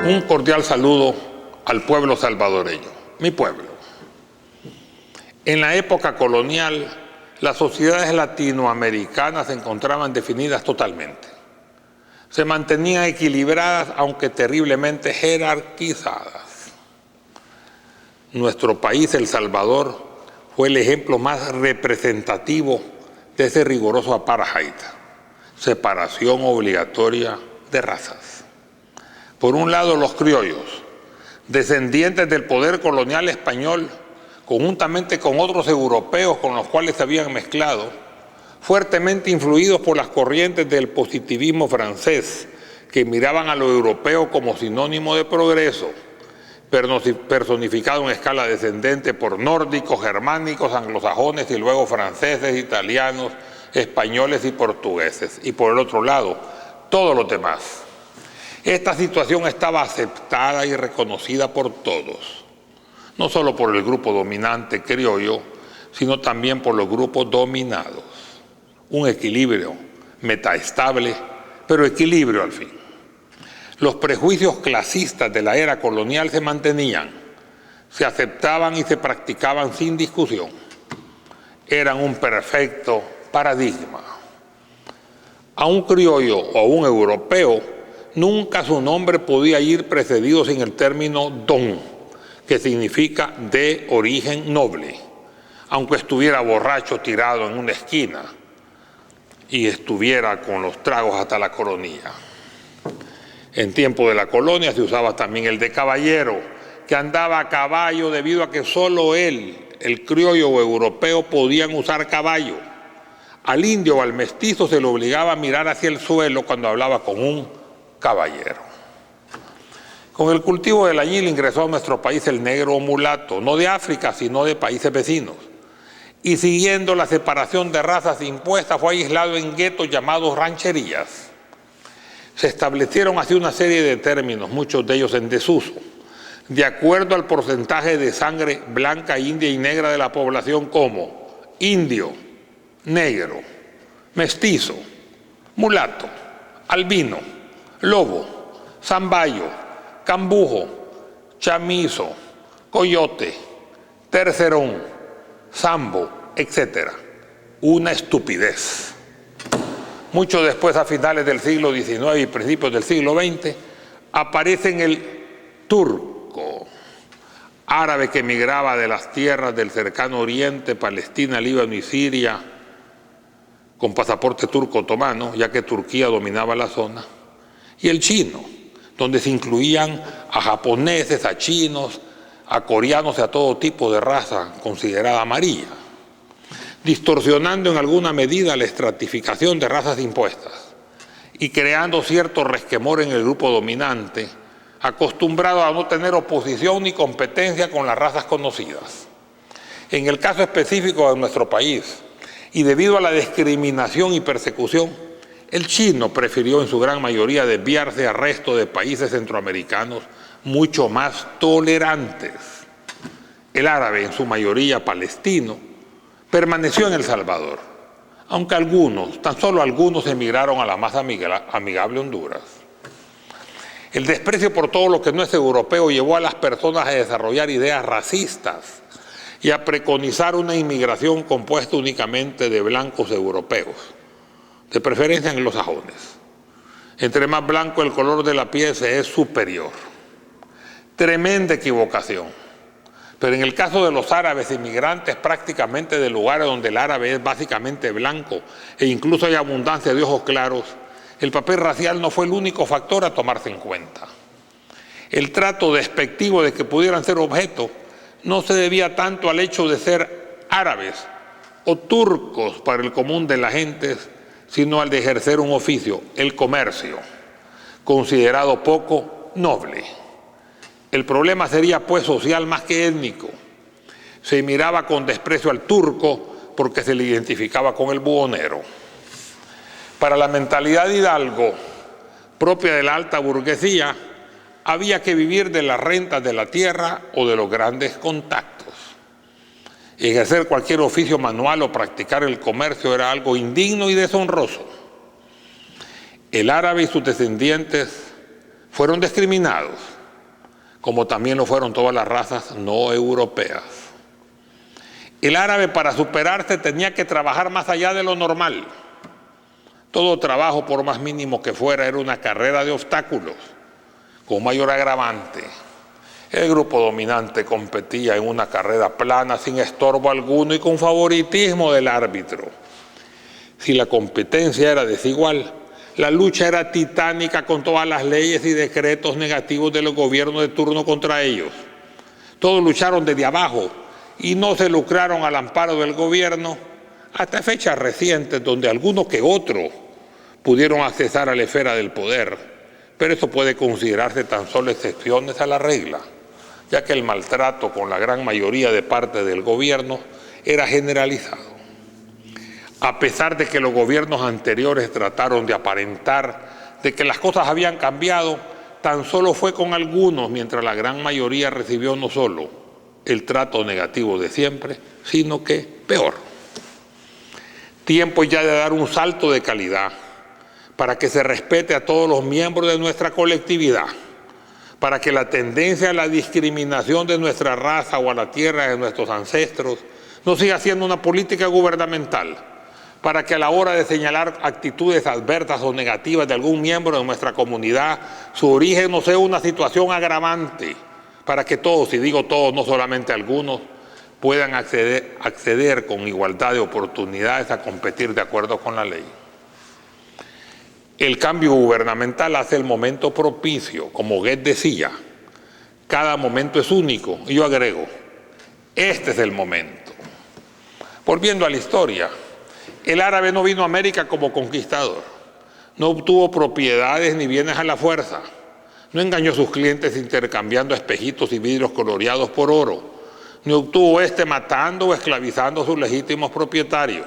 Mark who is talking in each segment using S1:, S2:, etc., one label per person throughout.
S1: Un cordial saludo al pueblo salvadoreño, mi pueblo. En la época colonial, las sociedades latinoamericanas se encontraban definidas totalmente. Se mantenían equilibradas, aunque terriblemente jerarquizadas. Nuestro país, El Salvador, fue el ejemplo más representativo de ese riguroso apartheid, separación obligatoria de razas. Por un lado, los criollos, descendientes del poder colonial español, conjuntamente con otros europeos con los cuales se habían mezclado, fuertemente influidos por las corrientes del positivismo francés, que miraban a lo europeo como sinónimo de progreso, personificado en escala descendente por nórdicos, germánicos, anglosajones y luego franceses, italianos, españoles y portugueses. Y por el otro lado, todos los demás. Esta situación estaba aceptada y reconocida por todos, no solo por el grupo dominante criollo, sino también por los grupos dominados. Un equilibrio metaestable, pero equilibrio al fin. Los prejuicios clasistas de la era colonial se mantenían, se aceptaban y se practicaban sin discusión. Eran un perfecto paradigma. A un criollo o a un europeo nunca su nombre podía ir precedido sin el término don, que significa de origen noble, aunque estuviera borracho tirado en una esquina y estuviera con los tragos hasta la coronilla. En tiempo de la colonia se usaba también el de caballero, que andaba a caballo debido a que solo él, el criollo o europeo, podían usar caballo. Al indio o al mestizo se le obligaba a mirar hacia el suelo cuando hablaba con un caballero. Con el cultivo del añil ingresó a nuestro país el negro o mulato, no de África, sino de países vecinos. Y siguiendo la separación de razas impuesta, fue aislado en guetos llamados rancherías. Se establecieron así una serie de términos, muchos de ellos en desuso, de acuerdo al porcentaje de sangre blanca, india y negra de la población, como indio, negro, mestizo, mulato, albino, lobo, zambayo, cambujo, chamizo, coyote, tercerón, sambo, etc. Una estupidez. Mucho después, a finales del siglo XIX y principios del siglo XX, aparece en el turco, árabe que migraba de las tierras del cercano Oriente, Palestina, Líbano y Siria, con pasaporte turco otomano, ya que Turquía dominaba la zona, y el chino, donde se incluían a japoneses, a chinos, a coreanos y a todo tipo de raza considerada amarilla, distorsionando en alguna medida la estratificación de razas impuestas y creando cierto resquemor en el grupo dominante, acostumbrado a no tener oposición ni competencia con las razas conocidas. En el caso específico de nuestro país, y debido a la discriminación y persecución, el chino prefirió en su gran mayoría desviarse al resto de países centroamericanos mucho más tolerantes. El árabe, en su mayoría palestino, permaneció en El Salvador, aunque algunos, tan solo algunos, emigraron a la más amigable Honduras. El desprecio por todo lo que no es europeo llevó a las personas a desarrollar ideas racistas y a preconizar una inmigración compuesta únicamente de blancos europeos, de preferencia anglosajones. Entre más blanco el color de la piel se es superior. Tremenda equivocación. Pero en el caso de los árabes inmigrantes prácticamente de lugares donde el árabe es básicamente blanco e incluso hay abundancia de ojos claros, el papel racial no fue el único factor a tomarse en cuenta. El trato despectivo de que pudieran ser objeto no se debía tanto al hecho de ser árabes o turcos para el común de la gente, sino al de ejercer un oficio, el comercio, considerado poco noble. El problema sería pues social más que étnico. Se miraba con desprecio al turco porque se le identificaba con el buhonero. Para la mentalidad hidalgo, propia de la alta burguesía, había que vivir de las rentas de la tierra o de los grandes contactos. Ejercer cualquier oficio manual o practicar el comercio era algo indigno y deshonroso. El árabe y sus descendientes fueron discriminados como también lo fueron todas las razas no europeas. El árabe, para superarse, tenía que trabajar más allá de lo normal. Todo trabajo, por más mínimo que fuera, era una carrera de obstáculos, con mayor agravante. El grupo dominante competía en una carrera plana, sin estorbo alguno y con favoritismo del árbitro. Si la competencia era desigual, la lucha era titánica con todas las leyes y decretos negativos de los gobiernos de turno contra ellos. Todos lucharon desde abajo y no se lucraron al amparo del gobierno hasta fechas recientes, donde algunos que otros pudieron accesar a la esfera del poder, pero eso puede considerarse tan solo excepciones a la regla, ya que el maltrato con la gran mayoría de parte del gobierno era generalizado. A pesar de que los gobiernos anteriores trataron de aparentar de que las cosas habían cambiado, tan solo fue con algunos, mientras la gran mayoría recibió no solo el trato negativo de siempre, sino que peor. Tiempo ya de dar un salto de calidad para que se respete a todos los miembros de nuestra colectividad, para que la tendencia a la discriminación de nuestra raza o a la tierra de nuestros ancestros no siga siendo una política gubernamental, para que a la hora de señalar actitudes adversas o negativas de algún miembro de nuestra comunidad, su origen no sea una situación agravante, para que todos, y digo todos, no solamente algunos, puedan acceder con igualdad de oportunidades a competir de acuerdo con la ley. El cambio gubernamental hace el momento propicio, como Goethe decía, cada momento es único, y yo agrego, este es el momento. Volviendo a la historia, el árabe no vino a América como conquistador, no obtuvo propiedades ni bienes a la fuerza, no engañó a sus clientes intercambiando espejitos y vidrios coloreados por oro, ni obtuvo matando o esclavizando a sus legítimos propietarios,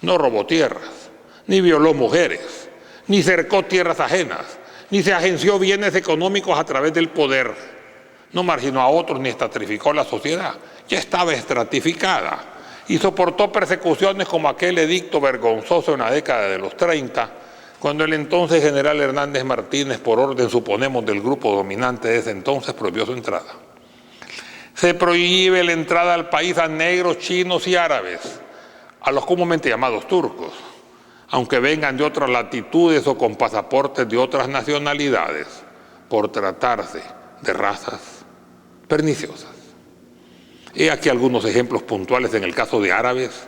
S1: no robó tierras, ni violó mujeres, ni cercó tierras ajenas, ni se agenció bienes económicos a través del poder, no marginó a otros ni estratificó la sociedad, ya estaba estratificada y soportó persecuciones como aquel edicto vergonzoso en la década de los 30, cuando el entonces general Hernández Martínez, por orden suponemos del grupo dominante de ese entonces, prohibió su entrada. Se prohíbe la entrada al país a negros, chinos y árabes, a los comúnmente llamados turcos, aunque vengan de otras latitudes o con pasaportes de otras nacionalidades, por tratarse de razas perniciosas. He aquí algunos ejemplos puntuales en el caso de árabes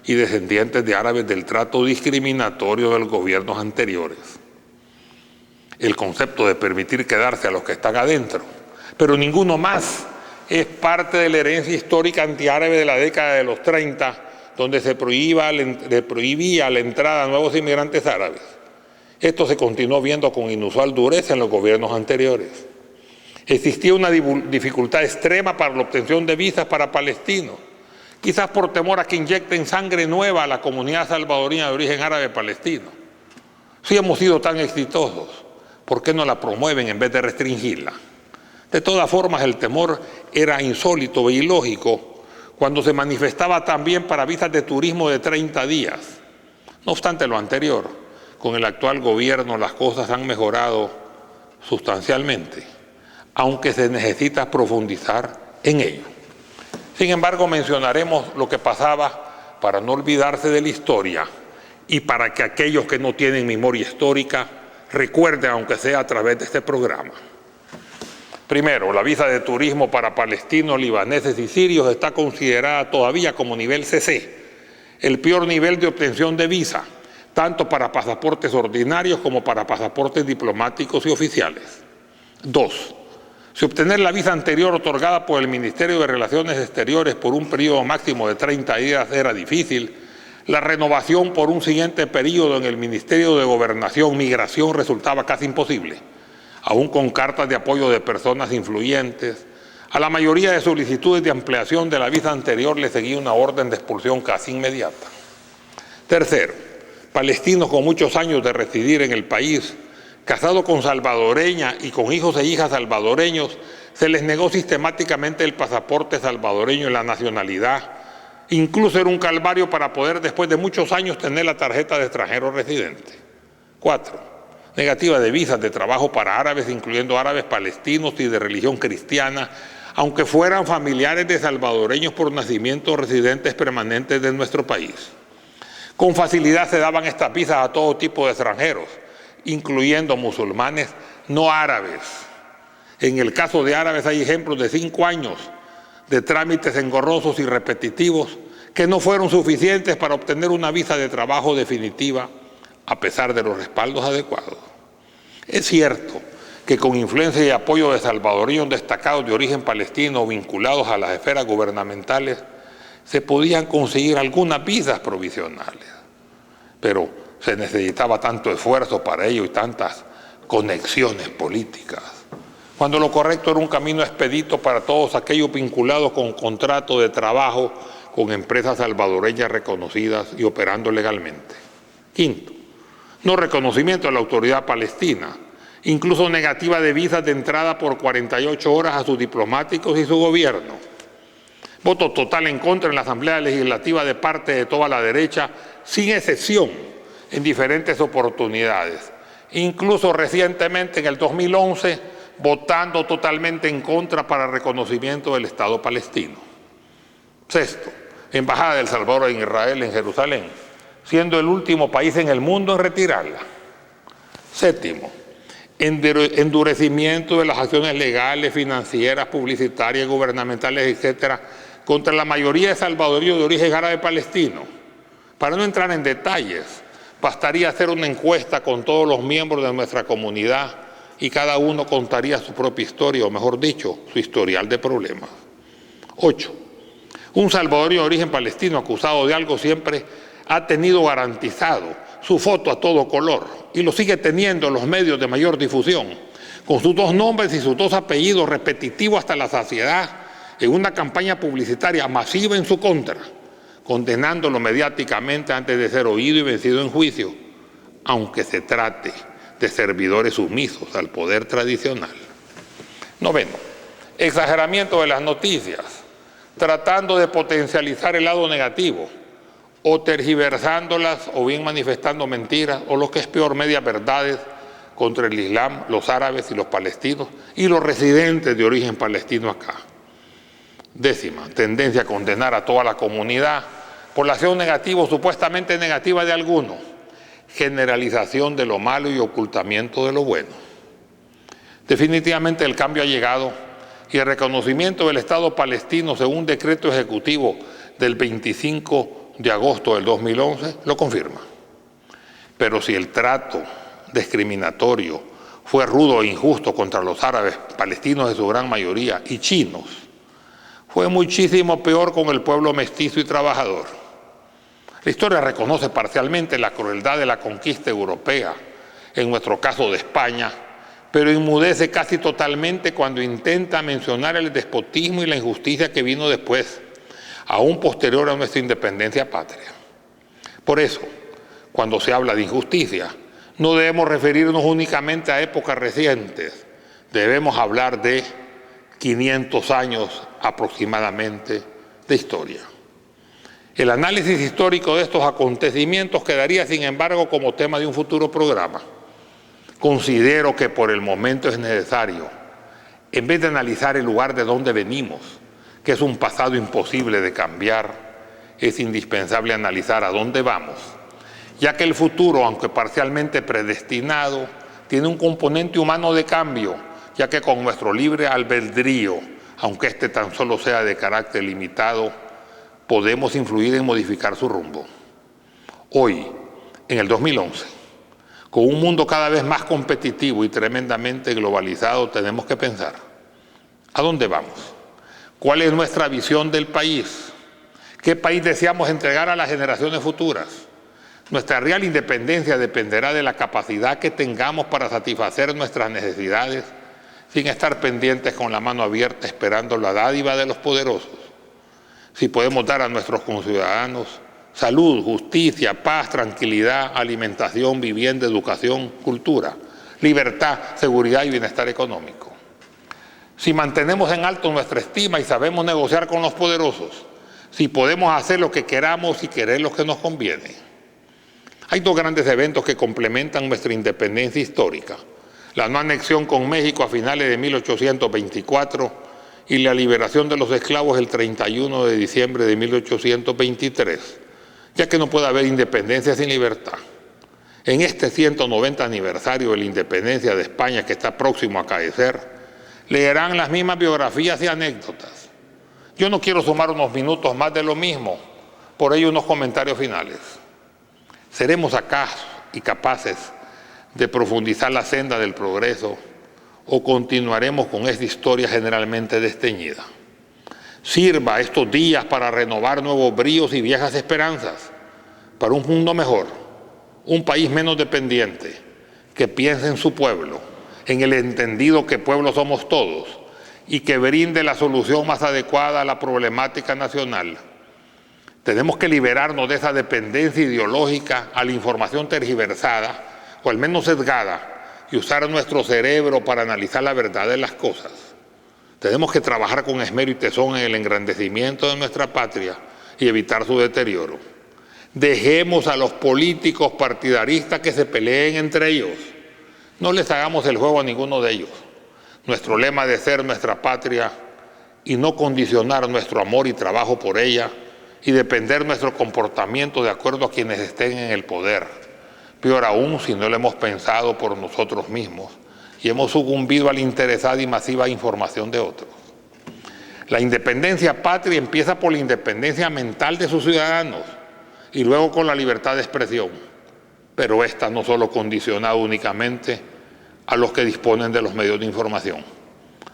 S1: y descendientes de árabes del trato discriminatorio de los gobiernos anteriores. El concepto de permitir quedarse a los que están adentro, pero ninguno más, es parte de la herencia histórica antiárabe de la década de los 30, donde se prohibía la entrada a nuevos inmigrantes árabes. Esto se continuó viendo con inusual dureza en los gobiernos anteriores. Existía una dificultad extrema para la obtención de visas para palestinos, quizás por temor a que inyecten sangre nueva a la comunidad salvadoreña de origen árabe palestino. Si hemos sido tan exitosos, ¿por qué no la promueven en vez de restringirla? De todas formas, el temor era insólito e ilógico cuando se manifestaba también para visas de turismo de 30 días. No obstante lo anterior, con el actual gobierno las cosas han mejorado sustancialmente, aunque se necesita profundizar en ello. Sin embargo, mencionaremos lo que pasaba para no olvidarse de la historia y para que aquellos que no tienen memoria histórica recuerden, aunque sea a través de este programa. Primero, la visa de turismo para palestinos, libaneses y sirios está considerada todavía como nivel CC, el peor nivel de obtención de visa, tanto para pasaportes ordinarios como para pasaportes diplomáticos y oficiales. 2. Si obtener la visa anterior otorgada por el Ministerio de Relaciones Exteriores por un periodo máximo de 30 días era difícil, la renovación por un siguiente periodo en el Ministerio de Gobernación, Migración resultaba casi imposible. Aún con cartas de apoyo de personas influyentes, a la mayoría de solicitudes de ampliación de la visa anterior le seguía una orden de expulsión casi inmediata. Tercero, palestinos con muchos años de residir en el país, casados con salvadoreña y con hijos e hijas salvadoreños, se les negó sistemáticamente el pasaporte salvadoreño y la nacionalidad. Incluso era un calvario para poder después de muchos años tener la tarjeta de extranjero residente. 4. negativa de visas de trabajo para árabes, incluyendo árabes palestinos y de religión cristiana, aunque fueran familiares de salvadoreños por nacimiento o residentes permanentes de nuestro país. Con facilidad se daban estas visas a todo tipo de extranjeros, incluyendo musulmanes no árabes. En el caso de árabes hay ejemplos de 5 años de trámites engorrosos y repetitivos que no fueron suficientes para obtener una visa de trabajo definitiva a pesar de los respaldos adecuados. Es cierto que con influencia y apoyo de salvadoreños destacados de origen palestino vinculados a las esferas gubernamentales, se podían conseguir algunas visas provisionales, pero se necesitaba tanto esfuerzo para ello y tantas conexiones políticas, cuando lo correcto era un camino expedito para todos aquellos vinculados con contrato de trabajo con empresas salvadoreñas reconocidas y operando legalmente. Quinto, no reconocimiento de la autoridad palestina, incluso negativa de visas de entrada por 48 horas a sus diplomáticos y su gobierno. Voto total en contra en la Asamblea Legislativa de parte de toda la derecha, sin excepción, en diferentes oportunidades. Incluso recientemente, en el 2011, votando totalmente en contra para el reconocimiento del Estado palestino. Sexto, Embajada de El Salvador en Israel, en Jerusalén, siendo el último país en el mundo en retirarla. Séptimo, endurecimiento de las acciones legales, financieras, publicitarias, gubernamentales, etcétera, contra la mayoría de salvadoreños de origen árabe palestino. Para no entrar en detalles, bastaría hacer una encuesta con todos los miembros de nuestra comunidad y cada uno contaría su propia historia, o mejor dicho, su historial de problemas. 8. Un salvadoreño de origen palestino acusado de algo siempre ha tenido garantizado su foto a todo color y lo sigue teniendo en los medios de mayor difusión, con sus 2 nombres y sus 2 apellidos repetitivos hasta la saciedad en una campaña publicitaria masiva en su contra, condenándolo mediáticamente antes de ser oído y vencido en juicio, aunque se trate de servidores sumisos al poder tradicional. 9. Exageramiento de las noticias, tratando de potencializar el lado negativo, o tergiversándolas, o bien manifestando mentiras, o lo que es peor, medias verdades contra el Islam, los árabes y los palestinos, y los residentes de origen palestino acá. 10. Tendencia a condenar a toda la comunidad por la acción negativa o supuestamente negativa de algunos. Generalización de lo malo y ocultamiento de lo bueno. Definitivamente el cambio ha llegado y el reconocimiento del Estado palestino según decreto ejecutivo del 25 de agosto del 2011 lo confirma. Pero si el trato discriminatorio fue rudo e injusto contra los árabes palestinos de su gran mayoría y chinos, fue muchísimo peor con el pueblo mestizo y trabajador. La historia reconoce parcialmente la crueldad de la conquista europea, en nuestro caso de España, pero enmudece casi totalmente cuando intenta mencionar el despotismo y la injusticia que vino después, aún posterior a nuestra independencia patria. Por eso, cuando se habla de injusticia, no debemos referirnos únicamente a épocas recientes, debemos hablar de 500 años aproximadamente de historia. El análisis histórico de estos acontecimientos quedaría, sin embargo, como tema de un futuro programa. Considero que por el momento es necesario, en vez de analizar el lugar de donde venimos, que es un pasado imposible de cambiar, es indispensable analizar a dónde vamos, ya que el futuro, aunque parcialmente predestinado, tiene un componente humano de cambio, ya que con nuestro libre albedrío, aunque este tan solo sea de carácter limitado, podemos influir en modificar su rumbo. Hoy, en el 2011, con un mundo cada vez más competitivo y tremendamente globalizado, tenemos que pensar, ¿a dónde vamos? ¿Cuál es nuestra visión del país? ¿Qué país deseamos entregar a las generaciones futuras? Nuestra real independencia dependerá de la capacidad que tengamos para satisfacer nuestras necesidades sin estar pendientes con la mano abierta esperando la dádiva de los poderosos. Si podemos dar a nuestros conciudadanos salud, justicia, paz, tranquilidad, alimentación, vivienda, educación, cultura, libertad, seguridad y bienestar económico. Si mantenemos en alto nuestra estima y sabemos negociar con los poderosos, si podemos hacer lo que queramos y querer lo que nos conviene. Hay dos grandes eventos que complementan nuestra independencia histórica: la no anexión con México a finales de 1824 y la liberación de los esclavos el 31 de diciembre de 1823, ya que no puede haber independencia sin libertad. En este 190 aniversario de la independencia de España, que está próximo a acaecer, leerán las mismas biografías y anécdotas. Yo no quiero sumar unos minutos más de lo mismo, por ello unos comentarios finales. ¿Seremos acaso y capaces de profundizar la senda del progreso o continuaremos con esta historia generalmente desteñida? Sirva estos días para renovar nuevos bríos y viejas esperanzas, para un mundo mejor, un país menos dependiente, que piense en su pueblo, en el entendido que pueblo somos todos y que brinde la solución más adecuada a la problemática nacional. Tenemos que liberarnos de esa dependencia ideológica a la información tergiversada o al menos sesgada y usar nuestro cerebro para analizar la verdad de las cosas. Tenemos que trabajar con esmero y tesón en el engrandecimiento de nuestra patria y evitar su deterioro. Dejemos a los políticos partidaristas que se peleen entre ellos. No les hagamos el juego a ninguno de ellos. Nuestro lema de ser nuestra patria y no condicionar nuestro amor y trabajo por ella y depender nuestro comportamiento de acuerdo a quienes estén en el poder. Peor aún si no lo hemos pensado por nosotros mismos y hemos sucumbido a la interesada y masiva información de otros. La independencia patria empieza por la independencia mental de sus ciudadanos y luego con la libertad de expresión, pero esta no solo condicionada únicamente a los que disponen de los medios de información,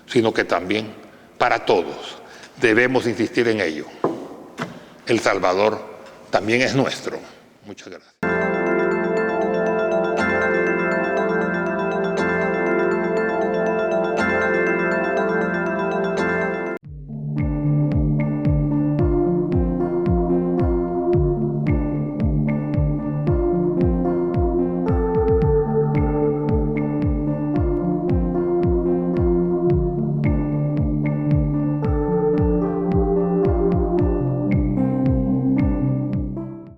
S1: sino que también para todos debemos insistir en ello. El Salvador también es nuestro. Muchas gracias.